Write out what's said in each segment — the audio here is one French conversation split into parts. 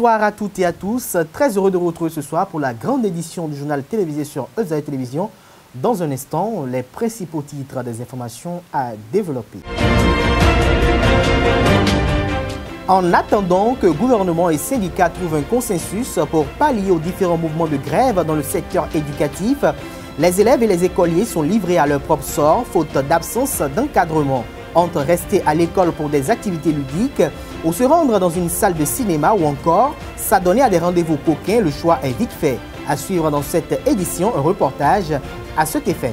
Bonsoir à toutes et à tous. Très heureux de vous retrouver ce soir pour la grande édition du journal télévisé sur Ezaïe Télévision. Dans un instant, les principaux titres des informations à développer. En attendant que gouvernement et syndicats trouvent un consensus pour pallier aux différents mouvements de grève dans le secteur éducatif, les élèves et les écoliers sont livrés à leur propre sort, faute d'absence d'encadrement. Entre rester à l'école pour des activités ludiques ou se rendre dans une salle de cinéma ou encore s'adonner à des rendez-vous coquins, le choix est vite fait. À suivre dans cette édition, un reportage à cet effet.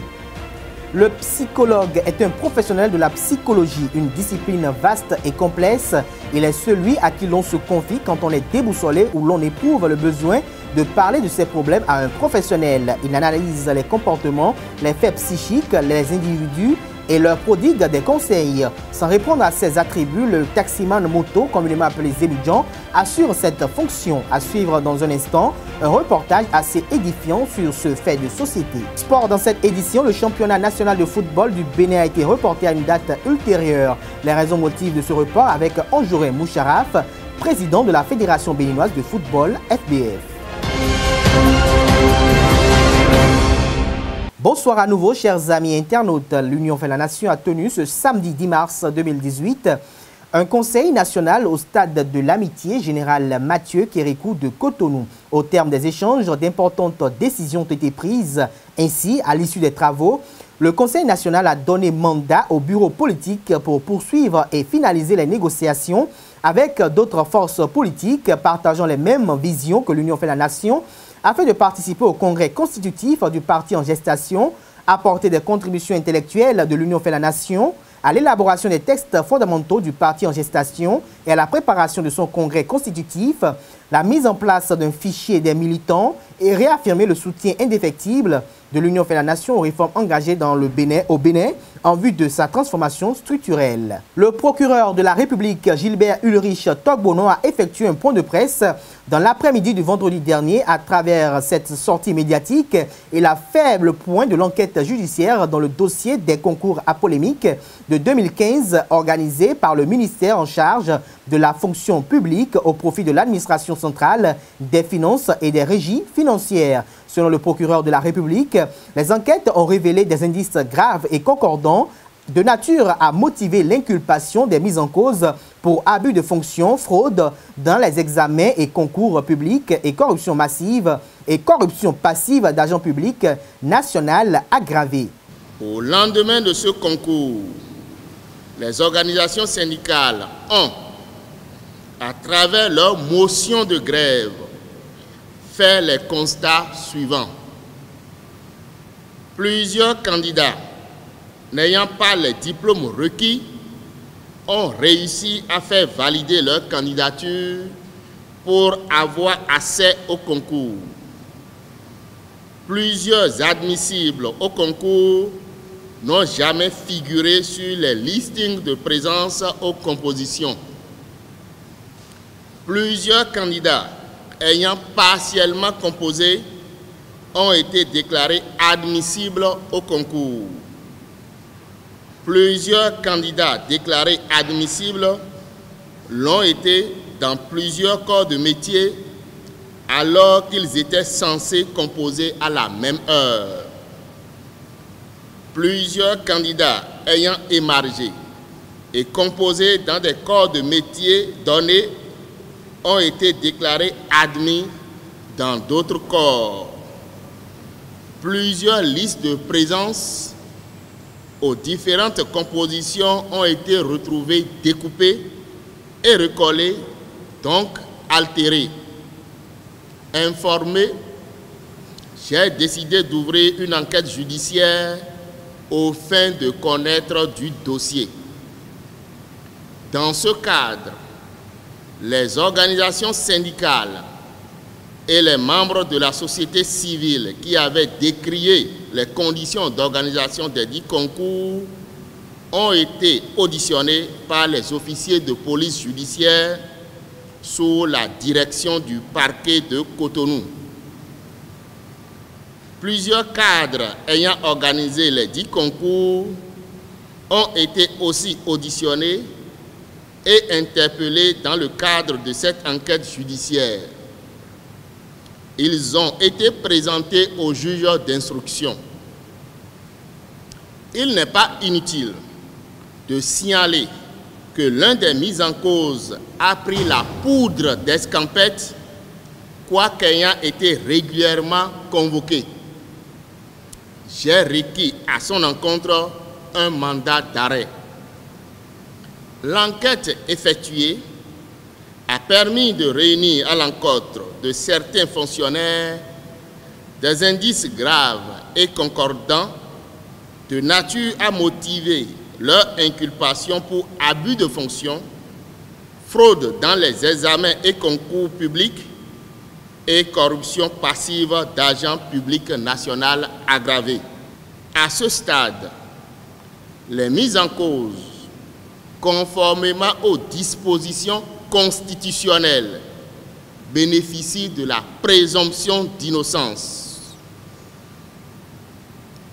Le psychologue est un professionnel de la psychologie, une discipline vaste et complexe. Il est celui à qui l'on se confie quand on est déboussolé ou l'on éprouve le besoin de parler de ses problèmes à un professionnel. Il analyse les comportements, les faits psychiques, les individus et leur prodigue des conseils. Sans répondre à ses attributs, le taximan moto, communément appelé Zébidjan, assure cette fonction. À suivre dans un instant, un reportage assez édifiant sur ce fait de société. Sport dans cette édition, le championnat national de football du Bénin a été reporté à une date ultérieure. Les raisons motives de ce report avec Anjouré Moucharaf, président de la Fédération béninoise de football, FBF. Bonsoir à nouveau, chers amis internautes. L'Union fait la Nation a tenu ce samedi 10 mars 2018 un conseil national au stade de l'amitié général Mathieu Kérékou de Cotonou. Au terme des échanges, d'importantes décisions ont été prises. Ainsi, à l'issue des travaux, le conseil national a donné mandat au bureau politique pour poursuivre et finaliser les négociations avec d'autres forces politiques partageant les mêmes visions que l'Union fait la Nation, afin de participer au congrès constitutif du parti en gestation, apporter des contributions intellectuelles de l'Union fait la Nation à l'élaboration des textes fondamentaux du parti en gestation et à la préparation de son congrès constitutif, la mise en place d'un fichier des militants et réaffirmer le soutien indéfectible de l'Union fait la Nation aux réformes engagées au Bénin en vue de sa transformation structurelle. Le procureur de la République, Gilbert Ulrich Togbono, a effectué un point de presse dans l'après-midi du vendredi dernier à travers cette sortie médiatique et la faible point de l'enquête judiciaire dans le dossier des concours à polémique de 2015 organisé par le ministère en charge de la fonction publique au profit de l'administration centrale, des finances et des régies financières. Selon le procureur de la République, les enquêtes ont révélé des indices graves et concordants de nature à motiver l'inculpation des mises en cause pour abus de fonction, fraude dans les examens et concours publics et corruption massive et corruption passive d'agents publics national aggravée. Au lendemain de ce concours, les organisations syndicales ont, à travers leur motion de grève, fait les constats suivants. Plusieurs candidats n'ayant pas les diplômes requis ont réussi à faire valider leur candidature pour avoir accès au concours. Plusieurs admissibles au concours n'ont jamais figuré sur les listings de présence aux compositions. Plusieurs candidats ayant partiellement composé ont été déclarés admissibles au concours. Plusieurs candidats déclarés admissibles l'ont été dans plusieurs corps de métier alors qu'ils étaient censés composer à la même heure. Plusieurs candidats ayant émargé et composé dans des corps de métier donnés ont été déclarés admis dans d'autres corps. Plusieurs listes de présence aux différentes compositions ont été retrouvées découpées et recollées, donc altérées. Informé, j'ai décidé d'ouvrir une enquête judiciaire aux fins de connaître du dossier. Dans ce cadre, les organisations syndicales et les membres de la société civile qui avaient décrié les conditions d'organisation des dits concours ont été auditionnés par les officiers de police judiciaire sous la direction du parquet de Cotonou. Plusieurs cadres ayant organisé les dits concours ont été aussi auditionnés et interpellés dans le cadre de cette enquête judiciaire. Ils ont été présentés au juge d'instruction. Il n'est pas inutile de signaler que l'un des mis en cause a pris la poudre d'escampette, quoique ayant été régulièrement convoqué. J'ai requis à son encontre un mandat d'arrêt. L'enquête effectuée a permis de réunir à l'encontre de certains fonctionnaires des indices graves et concordants de nature à motiver leur inculpation pour abus de fonction, fraude dans les examens et concours publics et corruption passive d'agents publics nationaux aggravés. À ce stade, les mises en cause, conformément aux dispositions constitutionnelles, bénéficient de la présomption d'innocence.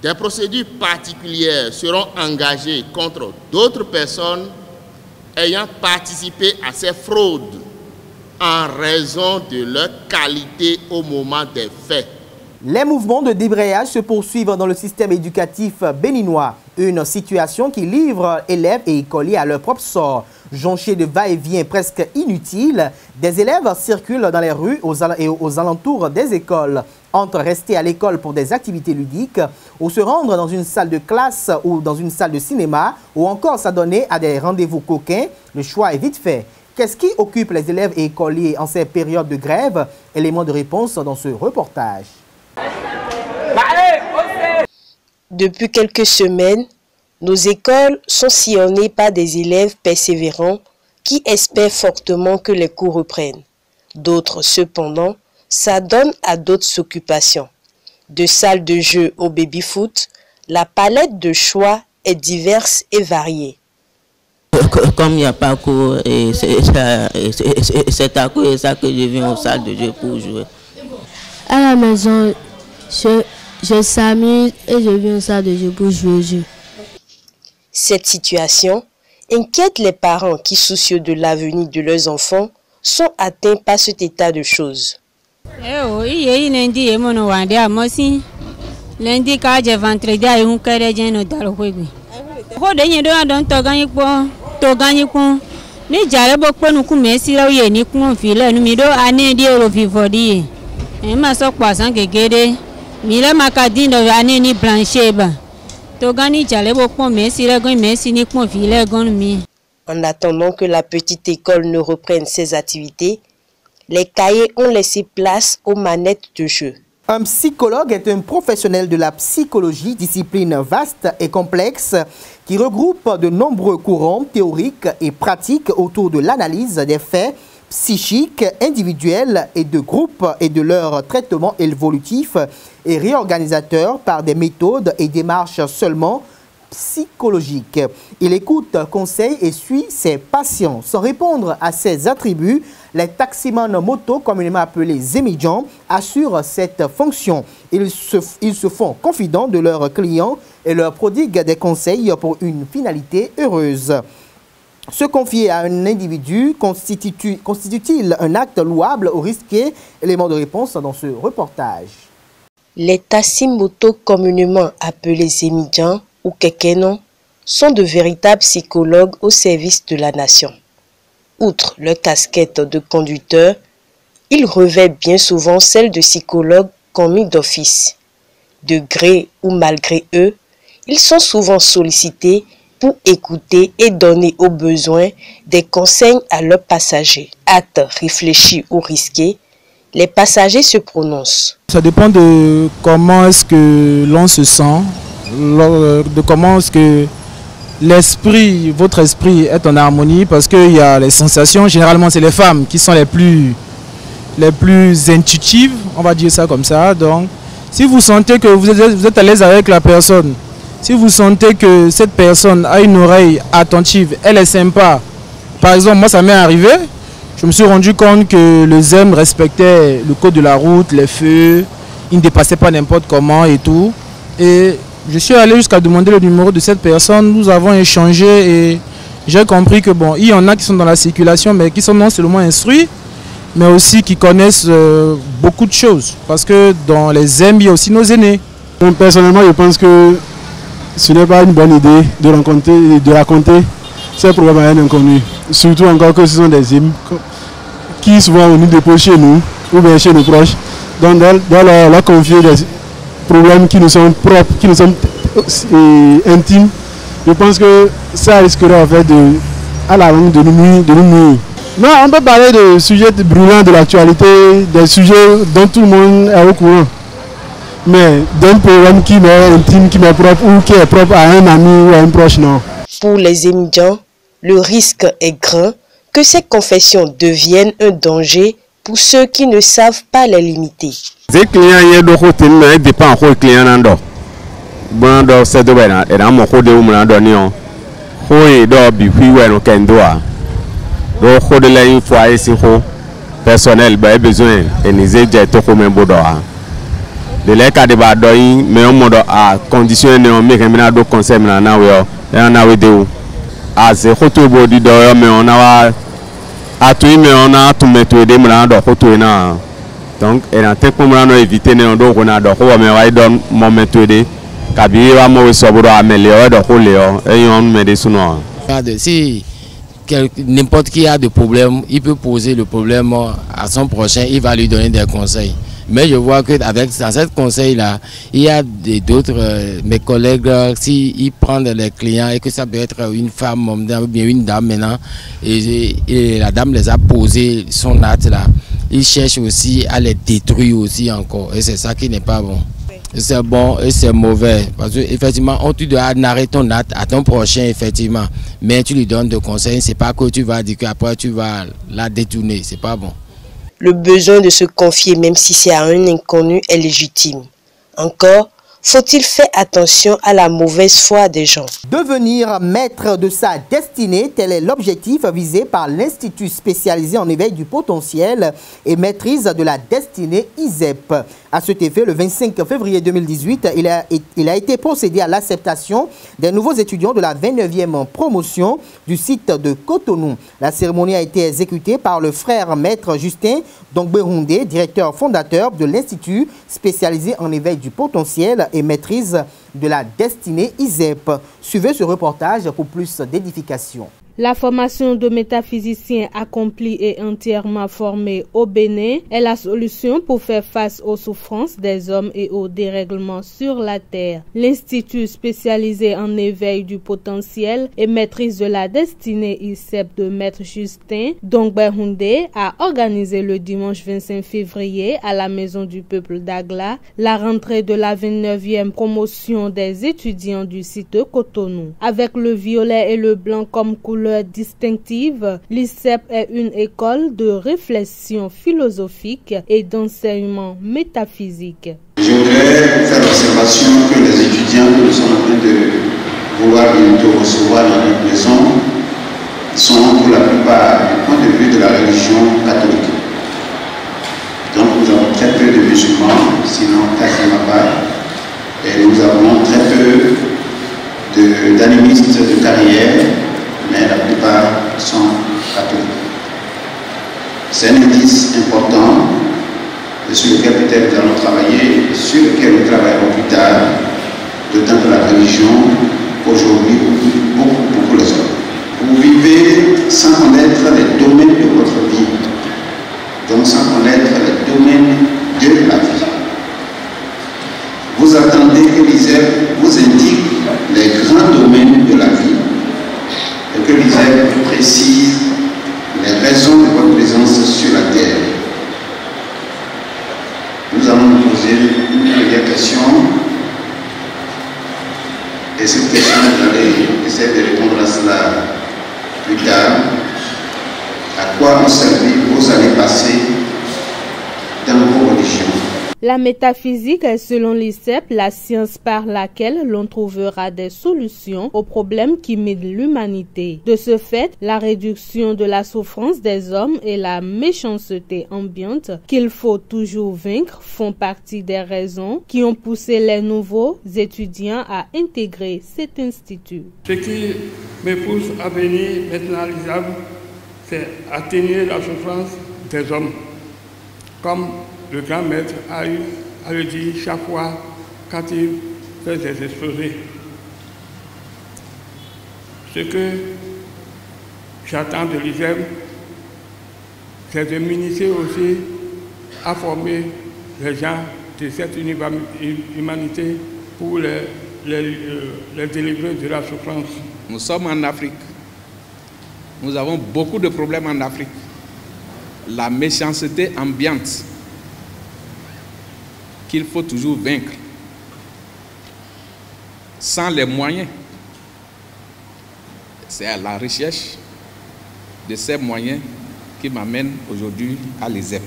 Des procédures particulières seront engagées contre d'autres personnes ayant participé à ces fraudes en raison de leur qualité au moment des faits. Les mouvements de débrayage se poursuivent dans le système éducatif béninois. Une situation qui livre élèves et écoliers à leur propre sort. Jonchés de va-et-vient presque inutiles, des élèves circulent dans les rues et aux alentours des écoles. Entre rester à l'école pour des activités ludiques ou se rendre dans une salle de classe ou dans une salle de cinéma ou encore s'adonner à des rendez-vous coquins, le choix est vite fait. Qu'est-ce qui occupe les élèves et écoliers en ces périodes de grève? Élément de réponse dans ce reportage. Depuis quelques semaines, nos écoles sont sillonnées par des élèves persévérants qui espèrent fortement que les cours reprennent. D'autres, cependant, s'adonnent à d'autres occupations. De salles de jeu au baby-foot, la palette de choix est diverse et variée. Comme il n'y a pas cours, c'est à cause de ça que je viens aux salles de jeu pour jouer. À la maison, je s'amuse et je viens aux salles de jeu pour jouer au jeu. Cette situation inquiète les parents qui, soucieux de l'avenir de leurs enfants, sont atteints par cet état de choses. En attendant que la petite école ne reprenne ses activités, les cahiers ont laissé place aux manettes de jeu. Un psychologue est un professionnel de la psychologie, discipline vaste et complexe, qui regroupe de nombreux courants théoriques et pratiques autour de l'analyse des faits psychiques, individuels et de groupes et de leur traitement évolutif et réorganisateur par des méthodes et démarches seulement psychologiques. Il écoute, conseille et suit ses patients. Sans répondre à ses attributs, les taximans moto, communément appelés Zemidjan, assurent cette fonction. Ils se font confidents de leurs clients et leur prodiguent des conseils pour une finalité heureuse. Se confier à un individu constitue-t-il un acte louable ou risqué? Élément de réponse dans ce reportage. Les taximotos, communément appelés Zemidjan ou Kekenon, sont de véritables psychologues au service de la nation. Outre leur casquette de conducteur, ils revêtent bien souvent celle de psychologues commis d'office. De gré ou malgré eux, ils sont souvent sollicités pour écouter et donner aux besoins des conseils à leurs passagers. Acte réfléchi ou risqué, les passagers se prononcent. Ça dépend de comment est-ce que l'on se sent, de comment est-ce que l'esprit, votre esprit est en harmonie, parce qu'il y a les sensations. Généralement, c'est les femmes qui sont les plus intuitives, on va dire ça comme ça. Donc, si vous sentez que vous êtes à l'aise avec la personne, si vous sentez que cette personne a une oreille attentive, elle est sympa. Par exemple, moi, ça m'est arrivé. Je me suis rendu compte que le ZEM respectait le code de la route, les feux, il ne dépassait pas n'importe comment et tout. Et je suis allé jusqu'à demander le numéro de cette personne. Nous avons échangé et j'ai compris que bon, il y en a qui sont dans la circulation, mais qui sont non seulement instruits, mais aussi qui connaissent beaucoup de choses. Parce que dans les ZEM, il y a aussi nos aînés. Donc, personnellement, je pense que ce n'est pas une bonne idée de raconter ces problèmes à un inconnu. Surtout encore que ce sont des ZEM qui souvent nous déposent chez nous ou bien chez nos proches. Donc, dans leur confier des problèmes qui nous sont propres, qui nous sont intimes, je pense que ça risquerait en fait à la longue de nous nuire. Non, on peut parler de sujets brûlants de l'actualité, des sujets dont tout le monde est au courant. Mais d'un problème qui m'est intime, qui m'est propre ou qui est propre à un ami ou à un proche, non. Pour les émigrants, le risque est grand que ces confessions deviennent un danger pour ceux qui ne savent pas les limiter. Les clients ne dépendent pas des clients. Bon, c'est de bien. Et dans mon côté, on m'a donné un. Oui, donc depuis on kendoa. Donc on a une fois ici personnel, ben besoin et nous aider tout comme un bodoa. De les cas de badoï, mais on m'a à conditionner on met un autre conseil maintenant ouais. Et on a eu deux. À ce retour body d'or, mais on a à tout mais on a tout mettre des maintenant dans retour na. Donc et en tant que on a évité ne donc on a donc on mais ouais dans moment de si n'importe qui a des problèmes, il peut poser le problème à son prochain, il va lui donner des conseils. Mais je vois que dans ce conseil-là, il y a d'autres, mes collègues, s'ils prennent les clients et que ça peut être une femme ou bien une dame maintenant, et la dame les a posé son acte là, ils cherchent aussi à les détruire aussi encore. Et c'est ça qui n'est pas bon. C'est bon et c'est mauvais. Parce qu'effectivement, tu dois narrer ton acte à ton prochain, effectivement. Mais tu lui donnes des conseils, c'est pas que tu vas dire qu'après tu vas la détourner. C'est pas bon. Le besoin de se confier, même si c'est à un inconnu, est légitime. Encore, faut-il faire attention à la mauvaise foi des gens? Devenir maître de sa destinée, tel est l'objectif visé par l'Institut spécialisé en éveil du potentiel et maîtrise de la destinée ISEP. À cet effet, le 25 février 2018, il a été procédé à l'acceptation des nouveaux étudiants de la 29e promotion du site de Cotonou. La cérémonie a été exécutée par le frère maître Justin Dongberundé, directeur fondateur de l'Institut spécialisé en éveil du potentiel et maîtrise de la destinée ISEP. Suivez ce reportage pour plus d'édification. La formation de métaphysiciens accomplis et entièrement formés au Bénin est la solution pour faire face aux souffrances des hommes et aux dérèglements sur la terre. L'Institut spécialisé en éveil du potentiel et maîtrise de la destinée ISEP de Maître Justin Dongberundé a organisé le dimanche 25 février à la Maison du Peuple d'Agla la rentrée de la 29e promotion des étudiants du site de Cotonou. Avec le violet et le blanc comme couleur distinctive, l'ISEP est une école de réflexion philosophique et d'enseignement métaphysique. Je voudrais faire l'observation que les étudiants que nous sommes en train de vouloir bientôt recevoir dans notre maison sont pour la plupart du point de vue de la religion catholique. Donc nous avons très peu de musulmans, sinon quasiment pas, et nous avons très peu d'animistes de carrière, mais la plupart sont catholiques. C'est un indice important sur lequel peut-être nous allons travailler, sur lequel nous travaillerons plus tard, d'autant que la religion, aujourd'hui, beaucoup les hommes. Vous vivez sans connaître les domaines de votre vie, donc sans connaître les domaines de la vie. Vous attendez que l'ISEP vous indique les grands domaines de la vie, et que l'ISEP précise les raisons de votre présence sur la terre. Nous allons nous poser une première question, et cette question, vous allez essayer de répondre à cela plus tard. À quoi vous servez vos années passées dans vos religions? La métaphysique est selon l'ICEP la science par laquelle l'on trouvera des solutions aux problèmes qui minent l'humanité. De ce fait, la réduction de la souffrance des hommes et la méchanceté ambiante qu'il faut toujours vaincre font partie des raisons qui ont poussé les nouveaux étudiants à intégrer cet institut. Ce qui me pousse à venir maintenant à l'ISAB, c'est atténuer la souffrance des hommes. Comme le grand maître a eu à le dire chaque fois quand il fait des exposés. Ce que j'attends de l'ISEM, c'est de m'initier aussi à former les gens de cette humanité pour les délivrer de la souffrance. Nous sommes en Afrique. Nous avons beaucoup de problèmes en Afrique. La méchanceté ambiante qu'il faut toujours vaincre sans les moyens. C'est à la recherche de ces moyens qui m'amène aujourd'hui à l'ISEP.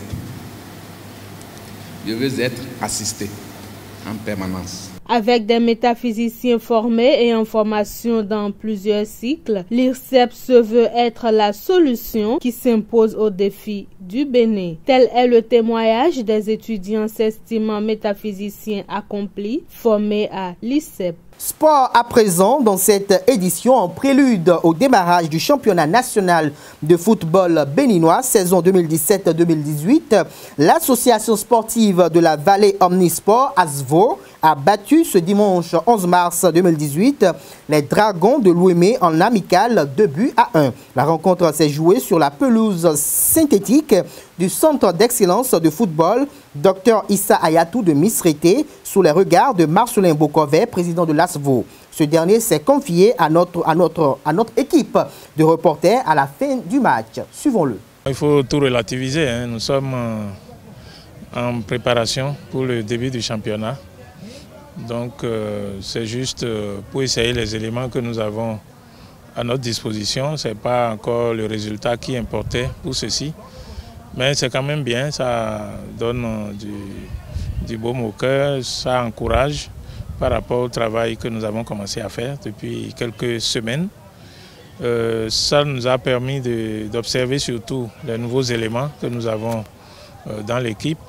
Je veux être assisté en permanence. Avec des métaphysiciens formés et en formation dans plusieurs cycles, l'IRCEP se veut être la solution qui s'impose aux défis du Bénin. Tel est le témoignage des étudiants s'estimant métaphysiciens accomplis formés à l'IRCEP. Sport à présent dans cette édition en prélude au démarrage du championnat national de football béninois saison 2017-2018. L'association sportive de la vallée Omnisport, ASVO, a battu ce dimanche 11 mars 2018 les Dragons de Louémé en amical 2-1. La rencontre s'est jouée sur la pelouse synthétique du Centre d'excellence de football Dr Issa Ayatou de Misrété sous les regards de Marcelin Bokovet, président de l'ASVO. Ce dernier s'est confié à notre équipe de reporters à la fin du match. Suivons-le. Il faut tout relativiser, hein. Nous sommes en préparation pour le début du championnat. Donc c'est juste pour essayer les éléments que nous avons à notre disposition. Ce n'est pas encore le résultat qui importait pour ceci. Mais c'est quand même bien, ça donne du baume au cœur, ça encourage par rapport au travail que nous avons commencé à faire depuis quelques semaines. Ça nous a permis d'observer surtout les nouveaux éléments que nous avons dans l'équipe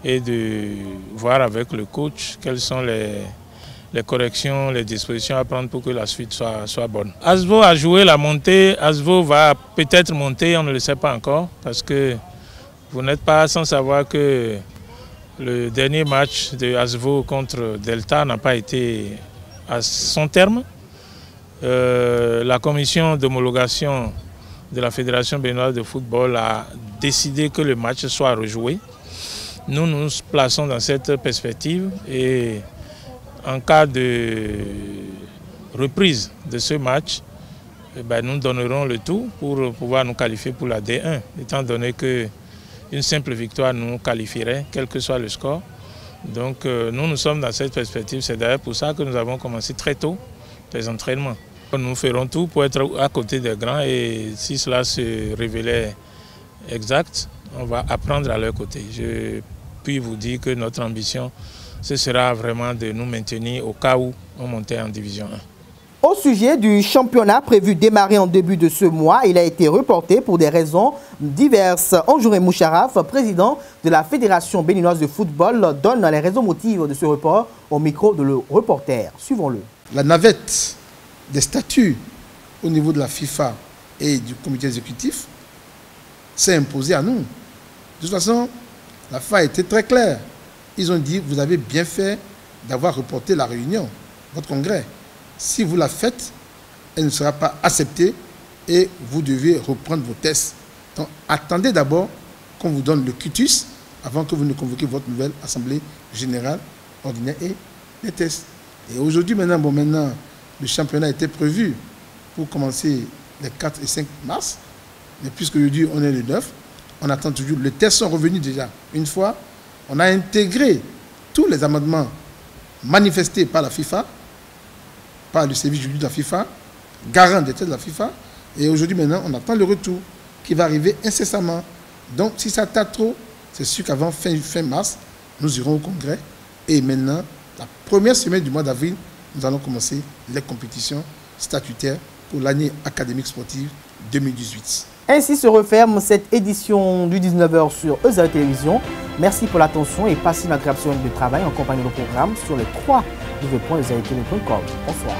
et de voir avec le coach quelles sont les corrections, les dispositions à prendre pour que la suite soit bonne. ASVO a joué la montée, ASVO va peut-être monter, on ne le sait pas encore, parce que vous n'êtes pas sans savoir que le dernier match de ASVO contre Delta n'a pas été à son terme. La commission d'homologation de la Fédération béninoise de football a décidé que le match soit rejoué. Nous nous plaçons dans cette perspective et en cas de reprise de ce match, nous donnerons le tout pour pouvoir nous qualifier pour la D1, étant donné qu'une simple victoire nous qualifierait, quel que soit le score. Donc nous sommes dans cette perspective, c'est d'ailleurs pour ça que nous avons commencé très tôt les entraînements. Nous ferons tout pour être à côté des grands et si cela se révélait exact, on va apprendre à leur côté. Je puis vous dire que notre ambition, ce sera vraiment de nous maintenir au cas où on montait en division 1. Au sujet du championnat prévu démarrer en début de ce mois, il a été reporté pour des raisons diverses. Onjouré Moucharaf, président de la Fédération béninoise de football, donne les raisons motives de ce report au micro de le reporter. Suivons-le. La navette des statuts au niveau de la FIFA et du comité exécutif s'est imposée à nous. De toute façon, la FIFA a été très claire. Ils ont dit, vous avez bien fait d'avoir reporté la réunion, votre congrès. Si vous la faites, elle ne sera pas acceptée et vous devez reprendre vos tests. Donc, attendez d'abord qu'on vous donne le quitus avant que vous ne convoquiez votre nouvelle assemblée générale ordinaire et les tests. Et aujourd'hui, maintenant, le championnat était prévu pour commencer les 4 et 5 mars. Mais puisque aujourd'hui, on est le 9, on attend toujours. Les tests sont revenus déjà. Une fois, on a intégré tous les amendements manifestés par la FIFA, par le service juridique de la FIFA, garant des tests de la FIFA. Et aujourd'hui, maintenant, on attend le retour qui va arriver incessamment. Donc, si ça tarde trop, c'est sûr qu'avant fin mars, nous irons au congrès. Et maintenant, la première semaine du mois d'avril, nous allons commencer les compétitions statutaires pour l'année académique sportive 2018. Ainsi se referme cette édition du 19h sur EZA Télévision. Merci pour l'attention et passez une agréable semaine de travail en compagnie de programme sur les 3 www.ezaetv.com. Bonsoir.